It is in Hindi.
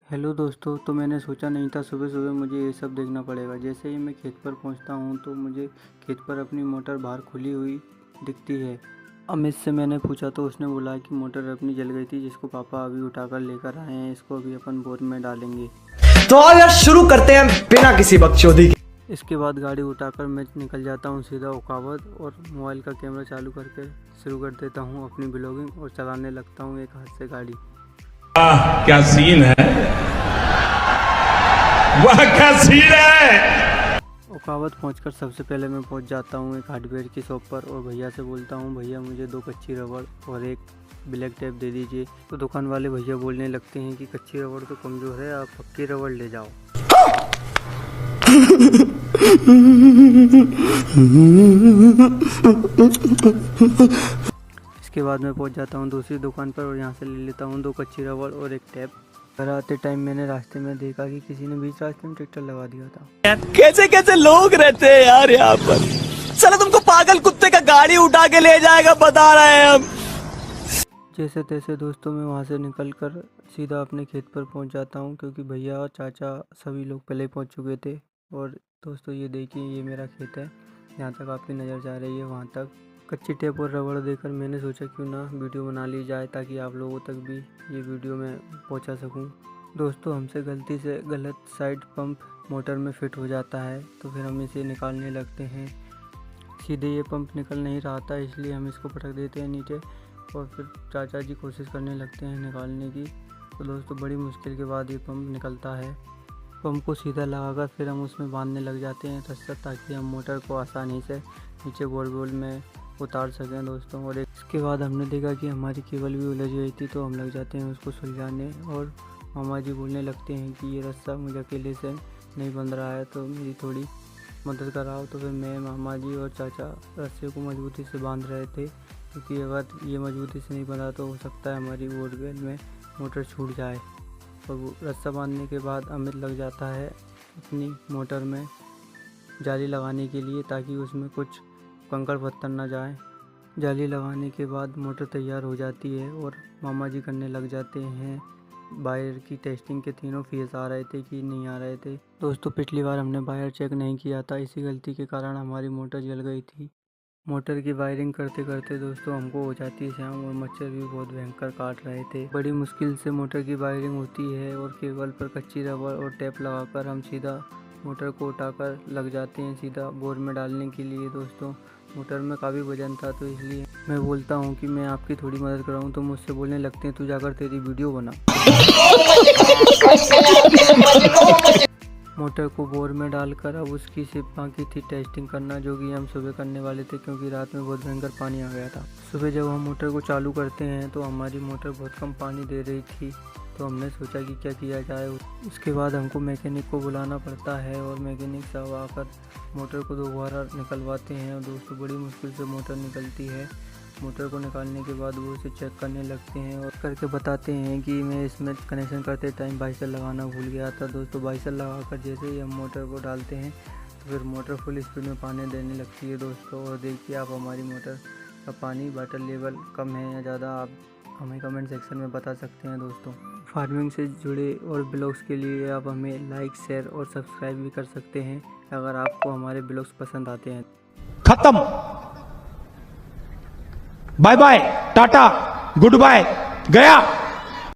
हेलो दोस्तों, तो मैंने सोचा नहीं था सुबह सुबह मुझे ये सब देखना पड़ेगा। जैसे ही मैं खेत पर पहुंचता हूं तो मुझे खेत पर अपनी मोटर बाहर खुली हुई दिखती है। अमित से मैंने पूछा तो उसने बोला कि मोटर अपनी जल गई थी, जिसको पापा अभी उठाकर लेकर आए हैं। इसको अभी अपन बोर में डालेंगे। तो आओ यार शुरू करते हैं बिना किसी बकचोदी के। इसके बाद गाड़ी उठाकर मैं निकल जाता हूँ सीधा ओकावद और मोबाइल का कैमरा चालू करके शुरू कर देता हूँ अपनी ब्लॉगिंग और चलाने लगता हूँ एक हाथ से गाड़ी। क्या सीन है, वह क्या सीन है। ओकावद पहुंचकर सबसे पहले मैं पहुंच जाता हूं एक हार्डवेयर की शॉप पर और भैया से बोलता हूं, भैया मुझे 2 कच्ची रबड़ और एक ब्लैक टेप दे दीजिए। तो दुकान वाले भैया बोलने लगते हैं कि कच्ची रबड़ तो कमज़ोर है, आप पक्की रबड़ ले जाओ। इसके बाद मैं पहुंच जाता हूं दूसरी दुकान पर और यहां से ले लेता हूं 2 कच्ची रबड़ और एक टेप। घर आते टाइम मैंने रास्ते में देखा कि किसी ने बीच रास्ते में ट्रैक्टर लगा दिया था। कैसे कैसे लोग रहते हैं यार यहाँ पर। चलो तुमको पागल कुत्ते का गाड़ी उठा के ले जाएगा, बता रहे हैं हम। जैसे तैसे दोस्तों मैं वहाँ से निकलकर सीधा अपने खेत पर पहुँच जाता हूँ, क्योंकि भैया और चाचा सभी लोग पहले ही पहुँच चुके थे। और दोस्तों ये देखिए, ये मेरा खेत है, यहाँ तक आपकी नज़र जा रही है वहाँ तक। कच्ची टेप और रबड़ देकर मैंने सोचा क्यों ना वीडियो बना ली जाए, ताकि आप लोगों तक भी ये वीडियो मैं पहुँचा सकूँ। दोस्तों हमसे गलती से गलत साइड पंप मोटर में फिट हो जाता है, तो फिर हम इसे निकालने लगते हैं। सीधे ये पंप निकल नहीं रहा था, इसलिए हम इसको पटक देते हैं नीचे और फिर चाचा जी कोशिश करने लगते हैं निकालने की। तो दोस्तों बड़ी मुश्किल के बाद ये पंप निकलता है। पंप को सीधा लगाकर फिर हम उसमें बांधने लग जाते हैं रस्सा, ताकि हम मोटर को आसानी से नीचे गोल गोल में उतार सकें दोस्तों। और इसके बाद हमने देखा कि हमारी केबल भी उलझ गई थी, तो हम लग जाते हैं उसको सुलझाने। और मामा जी बोलने लगते हैं कि ये रस्सा मुझे अकेले से नहीं बंध रहा है, तो मेरी थोड़ी मदद कराओ। तो फिर मैं, मामा जी और चाचा रस्से को मजबूती से बांध रहे थे, क्योंकि अगर ये मजबूती से नहीं बंधा तो हो सकता है हमारी बोरवेल में मोटर छूट जाए। और वो रस्सा बांधने के बाद अमित लग जाता है अपनी मोटर में जाली लगाने के लिए, ताकि उसमें कुछ कंकड़ पत्थर ना जाए। जाली लगाने के बाद मोटर तैयार हो जाती है और मामा जी करने लग जाते हैं वायर की टेस्टिंग के। तीनों फेस आ रहे थे कि नहीं आ रहे थे। दोस्तों पिछली बार हमने वायर चेक नहीं किया था, इसी गलती के कारण हमारी मोटर जल गई थी। मोटर की वायरिंग करते करते दोस्तों हमको हो जाती है शाम और मच्छर भी बहुत भयंकर काट रहे थे। बड़ी मुश्किल से मोटर की वायरिंग होती है और केबल पर कच्ची रबड़ और टेप लगाकर हम सीधा मोटर को उठाकर लग जाते हैं सीधा बोर में डालने के लिए। दोस्तों मोटर में काफ़ी वजन था, तो इसलिए मैं बोलता हूँ कि मैं आपकी थोड़ी मदद कराऊँ, तो मुझसे बोलने लगते हैं तू जाकर तेरी वीडियो बना। मोटर को बोर में डालकर अब उसकी सिर्फ बाकी थी टेस्टिंग करना, जो कि हम सुबह करने वाले थे, क्योंकि रात में बहुत भयंकर पानी आ गया था। सुबह जब हम मोटर को चालू करते हैं तो हमारी मोटर बहुत कम पानी दे रही थी, तो हमने सोचा कि क्या किया जाए। उसके बाद हमको मैकेनिक को बुलाना पड़ता है और मैकेनिक साहब आकर मोटर को दोबारा निकलवाते हैं। और दोस्तों बड़ी मुश्किल से मोटर निकलती है। मोटर को निकालने के बाद वो उसे चेक करने लगते हैं और करके बताते हैं कि मैं इसमें कनेक्शन करते टाइम वाइसर लगाना भूल गया था। दोस्तों वाइसर लगाकर जैसे ही हम मोटर को डालते हैं तो फिर मोटर फुल स्पीड में पानी देने लगती है दोस्तों। और देखिए आप हमारी मोटर का पानी वाटर लेवल कम है या ज़्यादा, आप हमें कमेंट सेक्शन में बता सकते हैं दोस्तों। फार्मिंग से जुड़े और ब्लॉग्स के लिए आप हमें लाइक, शेयर और सब्सक्राइब भी कर सकते हैं, अगर आपको हमारे ब्लॉग्स पसंद आते हैं। खत्म, bye bye, tata, goodbye, गया।